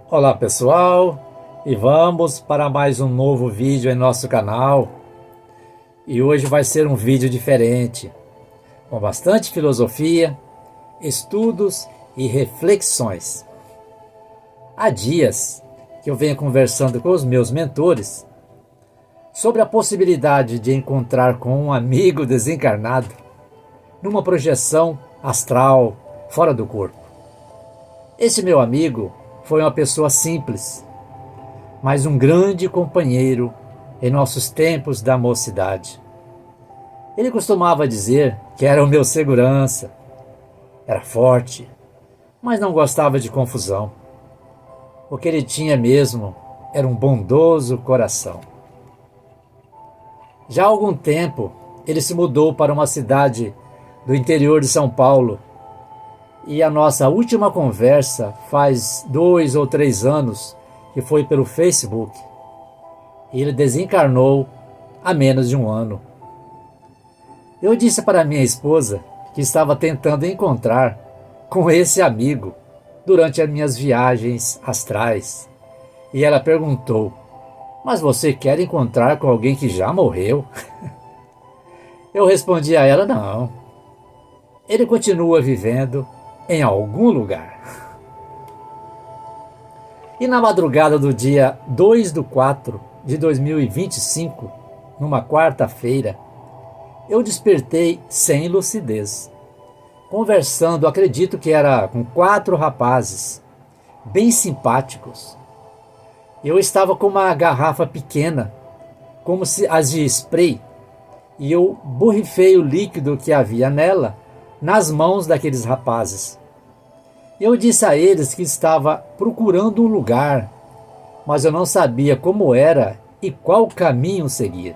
Olá pessoal, e vamos para mais um novo vídeo em nosso canal. E hoje vai ser um vídeo diferente, com bastante filosofia, estudos e reflexões. Há dias que eu venho conversando com os meus mentores sobre a possibilidade de encontrar com um amigo desencarnado numa projeção astral fora do corpo. Esse meu amigo foi uma pessoa simples, mas um grande companheiro em nossos tempos da mocidade. Ele costumava dizer que era o meu segurança, era forte, mas não gostava de confusão. O que ele tinha mesmo era um bondoso coração. Já há algum tempo, ele se mudou para uma cidade do interior de São Paulo, e a nossa última conversa faz 2 ou 3 anos que foi pelo Facebook. E ele desencarnou há menos de um ano. Eu disse para minha esposa que estava tentando encontrar com esse amigo durante as minhas viagens astrais. E ela perguntou: mas você quer encontrar com alguém que já morreu? Eu respondi a ela: não. Ele continua vivendo em algum lugar. E na madrugada do dia 2/4 de 2025, numa quarta-feira, eu despertei sem lucidez, conversando, acredito que era com 4 rapazes, bem simpáticos. Eu estava com uma garrafa pequena, como se as de spray, e eu borrifei o líquido que havia nela nas mãos daqueles rapazes. Eu disse a eles que estava procurando um lugar, mas eu não sabia como era e qual caminho seguir.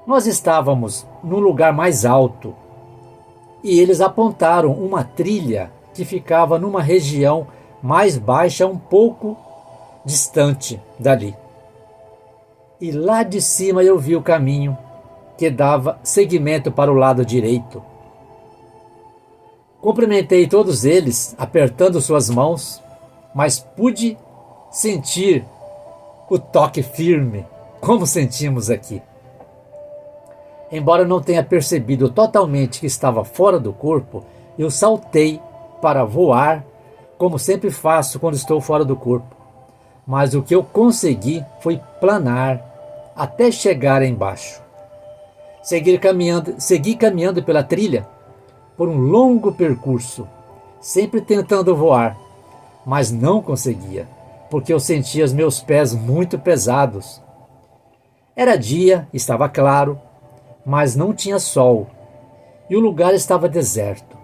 Nós estávamos num lugar mais alto e eles apontaram uma trilha que ficava numa região mais baixa, um pouco distante dali. E lá de cima eu vi o caminho que dava seguimento para o lado direito. Cumprimentei todos eles, apertando suas mãos, mas pude sentir o toque firme, como sentimos aqui. Embora não tenha percebido totalmente que estava fora do corpo, eu saltei para voar, como sempre faço quando estou fora do corpo. Mas o que eu consegui foi planar até chegar embaixo. Segui caminhando pela trilha, por um longo percurso, sempre tentando voar, mas não conseguia, porque eu sentia os meus pés muito pesados. Era dia, estava claro, mas não tinha sol, e o lugar estava deserto.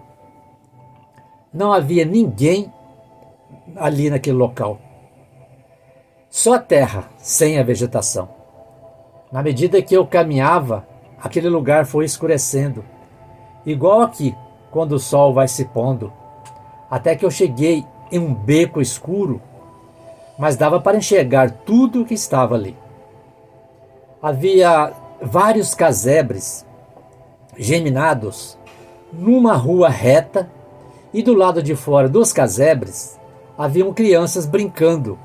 Não havia ninguém ali naquele local. Só a terra, sem a vegetação. Na medida que eu caminhava, aquele lugar foi escurecendo, igual aqui, quando o sol vai se pondo, até que eu cheguei em um beco escuro, mas dava para enxergar tudo o que estava ali. Havia vários casebres geminados numa rua reta, e do lado de fora dos casebres haviam crianças brincando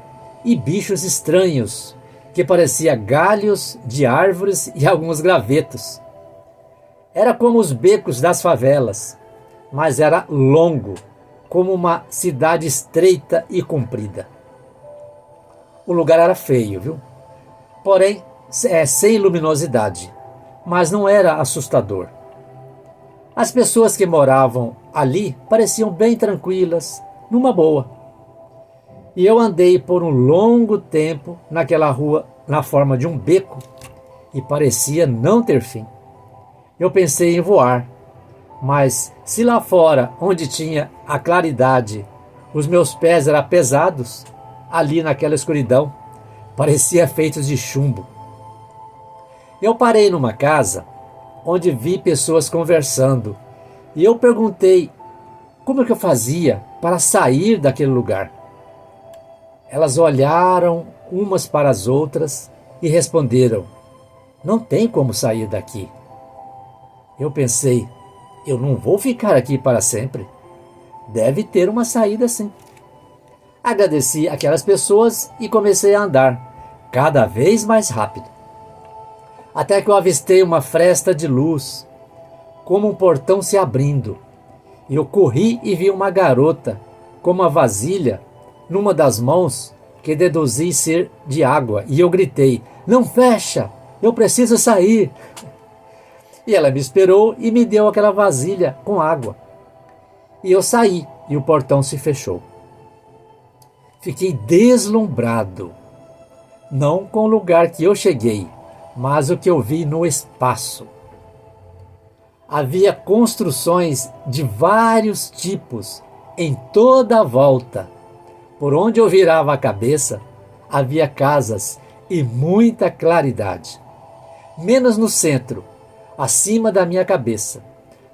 e bichos estranhos que pareciam galhos de árvores e alguns gravetos. Era como os becos das favelas, mas era longo, como uma cidade estreita e comprida. O lugar era feio, viu? Porém, sem luminosidade, mas não era assustador. As pessoas que moravam ali pareciam bem tranquilas, numa boa. E eu andei por um longo tempo naquela rua, na forma de um beco, e parecia não ter fim. Eu pensei em voar, mas se lá fora, onde tinha a claridade, os meus pés eram pesados, ali naquela escuridão, parecia feitos de chumbo. Eu parei numa casa, onde vi pessoas conversando, e eu perguntei como é que eu fazia para sair daquele lugar. Elas olharam umas para as outras e responderam: não tem como sair daqui. Eu pensei: eu não vou ficar aqui para sempre. Deve ter uma saída sim. Agradeci aquelas pessoas e comecei a andar, cada vez mais rápido. Até que eu avistei uma fresta de luz, como um portão se abrindo. Eu corri e vi uma garota com uma vasilha numa das mãos que deduzi ser de água. E eu gritei: "Não fecha! Eu preciso sair!" E ela me esperou e me deu aquela vasilha com água. E eu saí e o portão se fechou. Fiquei deslumbrado, não com o lugar que eu cheguei, mas o que eu vi no espaço. Havia construções de vários tipos em toda a volta. Por onde eu virava a cabeça, havia casas e muita claridade. Menos no centro, acima da minha cabeça.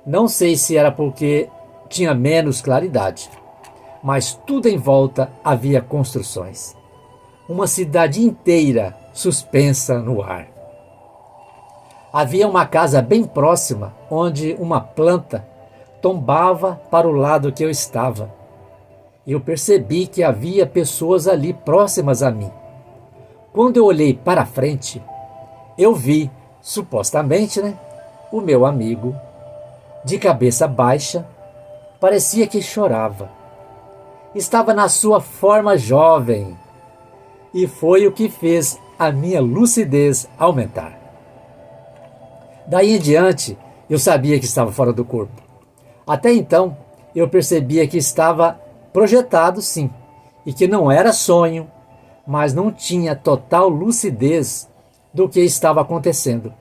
Não sei se era porque tinha menos claridade, mas tudo em volta havia construções. Uma cidade inteira suspensa no ar. Havia uma casa bem próxima, onde uma planta tombava para o lado que eu estava. Eu percebi que havia pessoas ali próximas a mim. Quando eu olhei para frente, eu vi, supostamente, o meu amigo, de cabeça baixa, parecia que chorava. Estava na sua forma jovem, e foi o que fez a minha lucidez aumentar. Daí em diante, eu sabia que estava fora do corpo. Até então, eu percebia que estava projetado, sim, e que não era sonho, mas não tinha total lucidez do que estava acontecendo.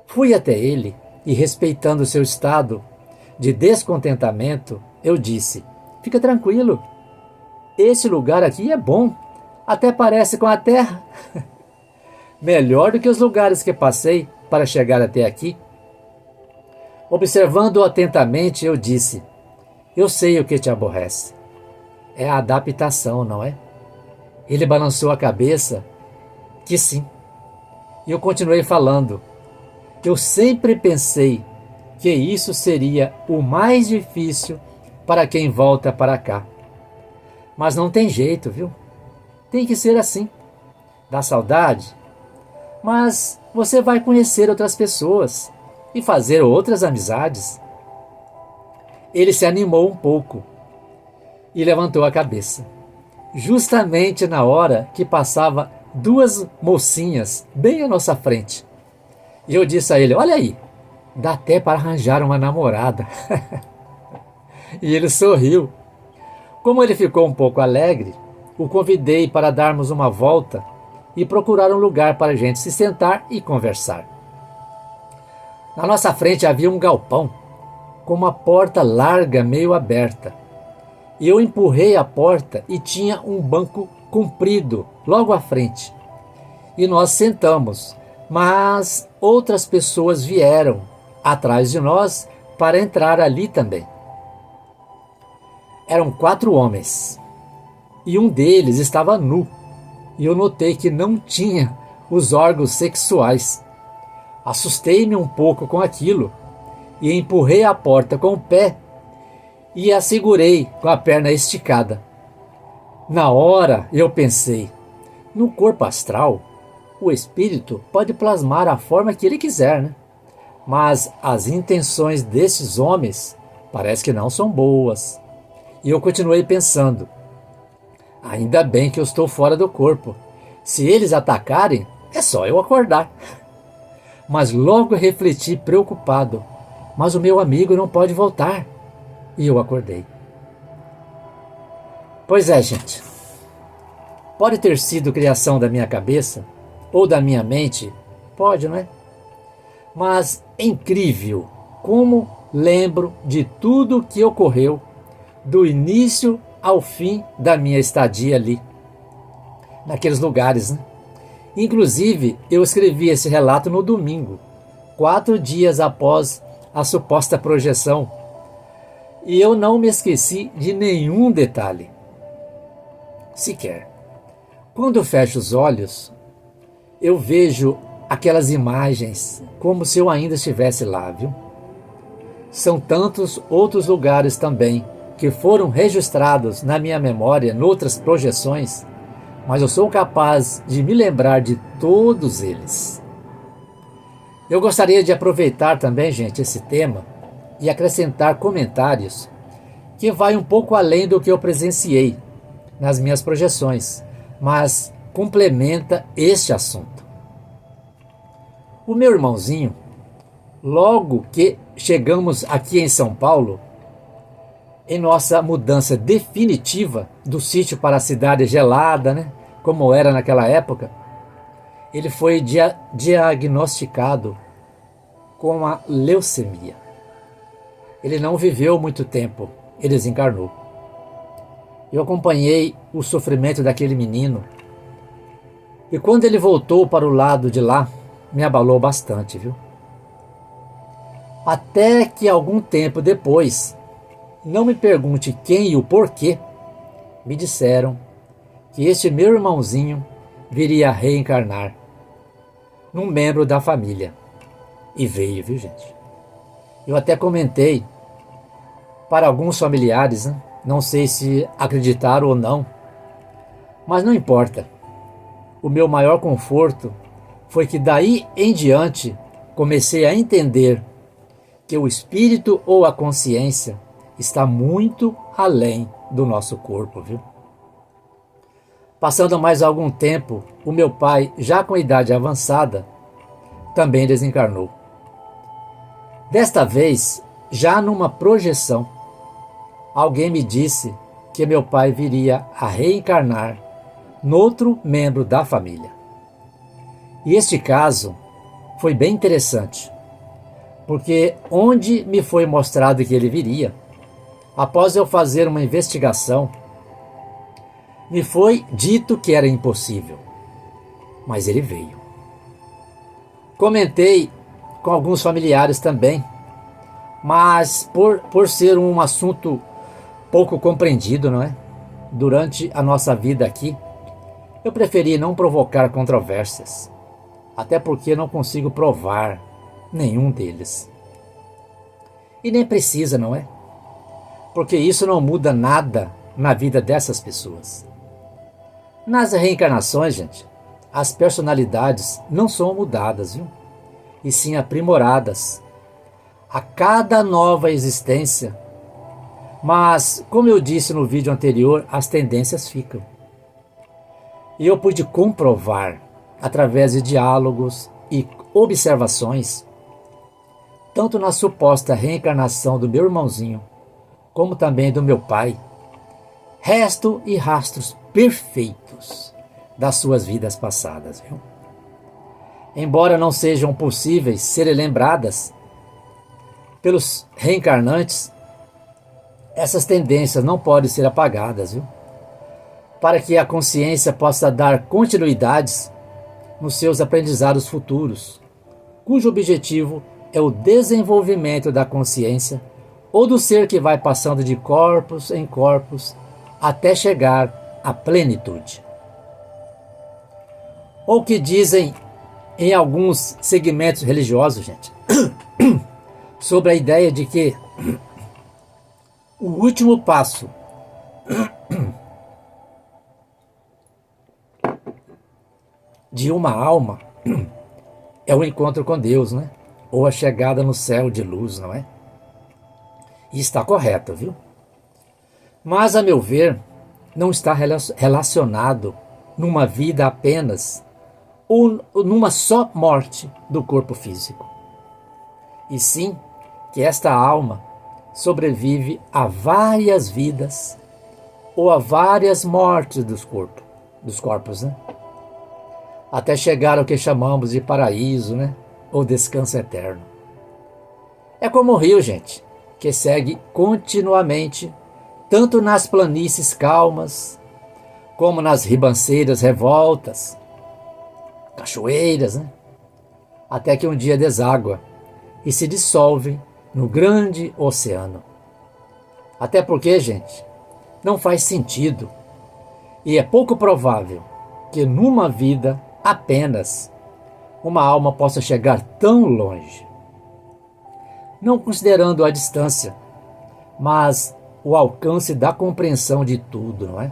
Fui até ele e, respeitando seu estado de descontentamento, eu disse: "Fica tranquilo, esse lugar aqui é bom, até parece com a terra. Melhor do que os lugares que passei para chegar até aqui." Observando-o atentamente, eu disse: "Eu sei o que te aborrece. É a adaptação, não é?" Ele balançou a cabeça que sim. E eu continuei falando: "Eu sempre pensei que isso seria o mais difícil para quem volta para cá. Mas não tem jeito, viu? Tem que ser assim. Dá saudade, mas você vai conhecer outras pessoas e fazer outras amizades." Ele se animou um pouco e levantou a cabeça, justamente na hora que passava duas mocinhas bem à nossa frente. E eu disse a ele: "Olha aí, dá até para arranjar uma namorada." E ele sorriu. Como ele ficou um pouco alegre, o convidei para darmos uma volta e procurar um lugar para a gente se sentar e conversar. Na nossa frente havia um galpão com uma porta larga meio aberta. E eu empurrei a porta e tinha um banco comprido logo à frente. E nós sentamos, mas outras pessoas vieram atrás de nós para entrar ali também. Eram 4 homens e um deles estava nu, e eu notei que não tinha os órgãos sexuais. Assustei-me um pouco com aquilo e empurrei a porta com o pé e a segurei com a perna esticada. Na hora eu pensei: no corpo astral, o espírito pode plasmar a forma que ele quiser, Mas as intenções desses homens parece que não são boas. E eu continuei pensando: ainda bem que eu estou fora do corpo. Se eles atacarem, é só eu acordar. Mas logo refleti preocupado: mas o meu amigo não pode voltar. E eu acordei. Pois é, gente. Pode ter sido criação da minha cabeça ou da minha mente. Pode, não é? Mas é incrível como lembro de tudo que ocorreu do início ao fim da minha estadia ali, naqueles lugares, Inclusive, eu escrevi esse relato no domingo, 4 dias após a suposta projeção, e eu não me esqueci de nenhum detalhe. Sequer. Quando eu fecho os olhos, eu vejo aquelas imagens como se eu ainda estivesse lá, viu? São tantos outros lugares também que foram registrados na minha memória noutras projeções, mas eu sou capaz de me lembrar de todos eles. Eu gostaria de aproveitar também, gente, esse tema e acrescentar comentários que vai um pouco além do que eu presenciei nas minhas projeções, mas complementa este assunto. O meu irmãozinho, logo que chegamos aqui em São Paulo, em nossa mudança definitiva do sítio para a cidade gelada, né, como era naquela época, ele foi diagnosticado com a leucemia. Ele não viveu muito tempo, ele desencarnou. Eu acompanhei o sofrimento daquele menino e quando ele voltou para o lado de lá, me abalou bastante, viu? Até que algum tempo depois, não me pergunte quem e o porquê, me disseram que este meu irmãozinho viria a reencarnar num membro da família. E veio, viu, gente? Eu até comentei para alguns familiares, né? Não sei se acreditaram ou não, mas não importa. O meu maior conforto foi que daí em diante comecei a entender que o espírito ou a consciência está muito além do nosso corpo, viu? Passando mais algum tempo, o meu pai, já com idade avançada, também desencarnou. Desta vez, já numa projeção, alguém me disse que meu pai viria a reencarnar noutro membro da família. E este caso foi bem interessante, porque onde me foi mostrado que ele viria, após eu fazer uma investigação, me foi dito que era impossível, mas ele veio. Comentei com alguns familiares também, mas por ser um assunto pouco compreendido, não é? Durante a nossa vida aqui, eu preferi não provocar controvérsias, até porque não consigo provar nenhum deles. E nem precisa, não é? Porque isso não muda nada na vida dessas pessoas. Nas reencarnações, gente, as personalidades não são mudadas, viu? E sim aprimoradas a cada nova existência. Mas, como eu disse no vídeo anterior, as tendências ficam. E eu pude comprovar, através de diálogos e observações, tanto na suposta reencarnação do meu irmãozinho, como também do meu pai, resto e rastros perfeitos das suas vidas passadas, viu? Embora não sejam possíveis serem lembradas pelos reencarnantes, essas tendências não podem ser apagadas, viu? Para que a consciência possa dar continuidades nos seus aprendizados futuros, cujo objetivo é o desenvolvimento da consciência ou do ser que vai passando de corpos em corpos até chegar à plenitude. Ou que dizem em alguns segmentos religiosos, gente, sobre a ideia de que o último passo de uma alma é o encontro com Deus, né? Ou a chegada no céu de luz, não é? E está correto, viu? Mas, a meu ver, não está relacionado numa vida apenas ou numa só morte do corpo físico. E sim que esta alma sobrevive a várias vidas ou a várias mortes dos corpos, né? Até chegar ao que chamamos de paraíso, né? Ou descanso eterno. É como o rio, gente, que segue continuamente, tanto nas planícies calmas, como nas ribanceiras revoltas, cachoeiras, né? Até que um dia deságua e se dissolve no grande oceano. Até porque, gente, não faz sentido e é pouco provável que numa vida apenas uma alma possa chegar tão longe. Não considerando a distância, mas o alcance da compreensão de tudo, não é?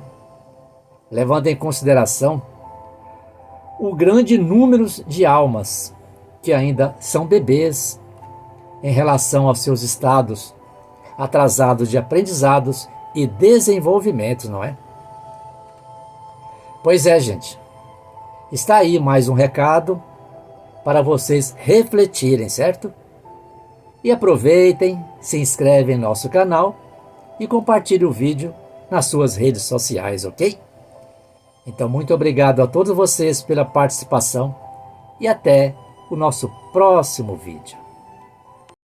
Levando em consideração o grande número de almas que ainda são bebês em relação aos seus estados atrasados de aprendizados e desenvolvimentos, não é? Pois é, gente. Está aí mais um recado para vocês refletirem, certo? E aproveitem, se inscrevem em nosso canal e compartilhem o vídeo nas suas redes sociais, ok? Então, muito obrigado a todos vocês pela participação e até o nosso próximo vídeo.